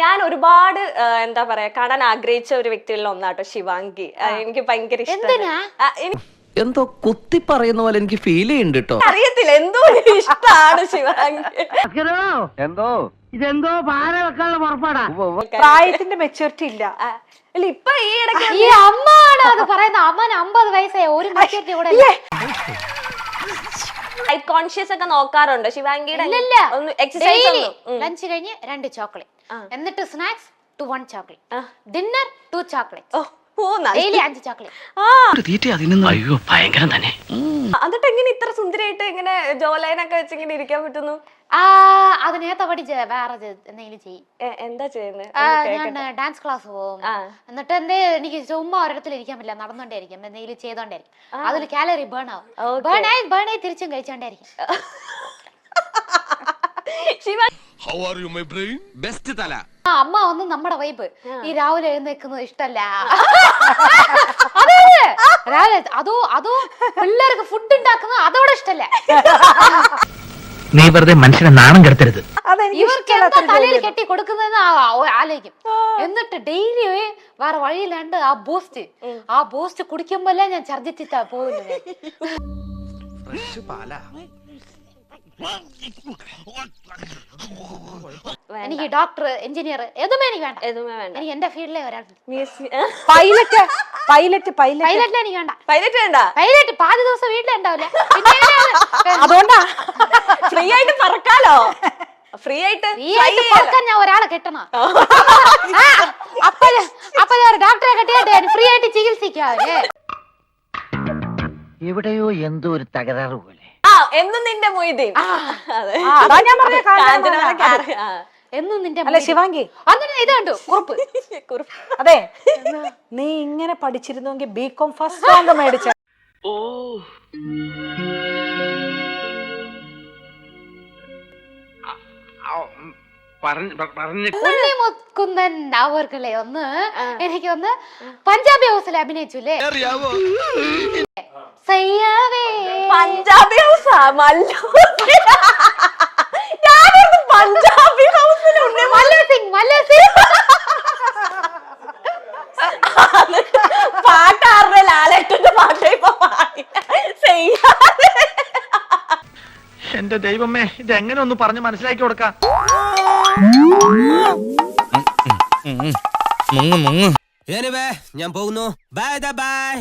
ഞാൻ ഒരുപാട് എന്താ പറയാ കാണാൻ ആഗ്രഹിച്ച ഒരു വ്യക്തികളിൽ ഒന്നാട്ടോ ശിവാംഗി. എനിക്ക് ഭയങ്കര ഇഷ്ടമാണ്. എന്തോ കുത്തി പറയുന്ന പോലെ എനിക്ക് ഫീൽ ചെയ്യുന്നുണ്ട് കേട്ടോ. അറിയത്തില്ല, എന്തോ ഇഷ്ടമാണ് ശിവാംഗി. എന്തോ ഇതെന്തോ പാര വെക്കാനുള്ള പുറപ്പാടാ. പ്രായത്തിന്റെ മെച്ചൂരിറ്റി ഇല്ല. ഇപ്പൊ ഈ ഇടയ്ക്ക് ഈ അമ്മാണ് അത് പറയുന്നത്. അമ്മന് 50 വയസ്സായ ഒരു മെച്ചൂരിറ്റി കൂടെ ഹൈറ്റ് കോൺഷ്യസ് ഒക്കെ നോക്കാറുണ്ട് ശിവാംഗിയുടെ? ലഞ്ച് കഴിഞ്ഞ് 2 ചോക്ലേറ്റ്, എന്നിട്ട് snacks 1 chocolate, dinner 2 chocolate, daily 5 chocolate. അയ്യോ ഭയങ്കരം തന്നെ. എന്നിട്ട് എങ്ങനെ ഇത്ര സുന്ദരിയായിട്ട് ഇങ്ങനെ ജോലൈനൊക്കെ വെച്ച് ഇങ്ങനെ ഇരിക്കാൻ പറ്റുന്നു? അത് നേരത്തെ പഠിച്ച വേറെ എന്തെങ്കിലും ചെയ്യും. എന്താ ചെയ്യുന്നത്? ഞാൻ ഡാൻസ് ക്ലാസ് പോകും. എന്നിട്ട് എനിക്ക് ചുമ്മാ ഒരിടത്തിൽ ഇരിക്കാൻ പറ്റില്ല, നടന്നോണ്ടേയിരിക്കും, എന്തെങ്കിലും ചെയ്തോണ്ടേയിരിക്കും. അതിൽ കാലറി ബേൺ ആവും. ബേൺ ആയി തിരിച്ചും കഴിച്ചോണ്ടേയിരിക്കും. അമ്മ വന്ന് നമ്മുടെ വൈബ് ഈ രാവിലെ എഴുന്നേക്കുന്നത് ഇഷ്ടല്ല. രാവിലെ അതോ പിള്ളേർക്ക് ഫുഡ് ഉണ്ടാക്കുന്നത് അതോടെ ഇഷ്ടല്ല. നീ വെറുതെ മനുഷ്യനെ നാണം കെടുത്തരുത്. ഇവർക്ക് എന്താ തലയിൽ കെട്ടി കൊടുക്കുന്നതെന്ന് ആലോചിക്കും. എന്നിട്ട് ഡെയിലി വേറെ വഴിയില്ലാണ്ട് ആ ബൂസ്റ്റ് കുടിക്കുമ്പോഴേ ഞാൻ ഛർദിച്ചിട്ടാ പോകുന്നത്. എനിക്ക് ഡോക്ടർ, എഞ്ചിനീയർ എതുമേ എനിക്ക് വേണ്ട. എനിക്ക് എന്റെ ഫീൽഡിലെ ഒരാൾ പൈലറ്റ് എനിക്ക് വേണ്ട. പൈലറ്റ് പാതി ദിവസം വീട്ടിലുണ്ടാവില്ല. അതുകൊണ്ടാ ഫ്രീ ആയിട്ട് പറക്കാലോ. ഫ്രീ ആയിട്ട് പറക്കാൻ ഞാൻ ഒരാളെ കെട്ടണം. അപ്പൊ ഞാൻ ഡോക്ടറെ കെട്ടിയാട്ടെ ഫ്രീ ആയിട്ട് ചികിത്സിക്കാവേ. എവിടെയോ എന്തോ ഒരു തകരാറ് പോലെ. എന്നും നിന്റെ മൊയ്തീൻ. എന്നും നിന്റെ അല്ല ശിവാംഗി, അങ്ങനെ ഇത് കണ്ടു കുറിപ്പ്. അതെ, നീ ഇങ്ങനെ പഠിച്ചിരുന്നെങ്കിൽ ബികോം ഫസ്റ്റ് റാങ്ക് മേടിച്ച. ഉണ്ണിമുക്കുന്നൻ അവർകളെ എനിക്കൊന്ന് പഞ്ചാബി ഹൗസിൽ അഭിനയിച്ചുല്ലേ? പഞ്ചാബി ഹൗസാ? പഞ്ചാബി ഹൗസിൽ പാട്ടാറിന്റെ ലാലേട്ടന്റെ പാട്ട് ഇപ്പൊ എന്റെ ദൈവമേ, ഇത് എങ്ങനെ ഒന്ന് പറഞ്ഞ് മനസ്സിലാക്കി കൊടുക്കാം. ഞാൻ പോകുന്നു. Bye bye.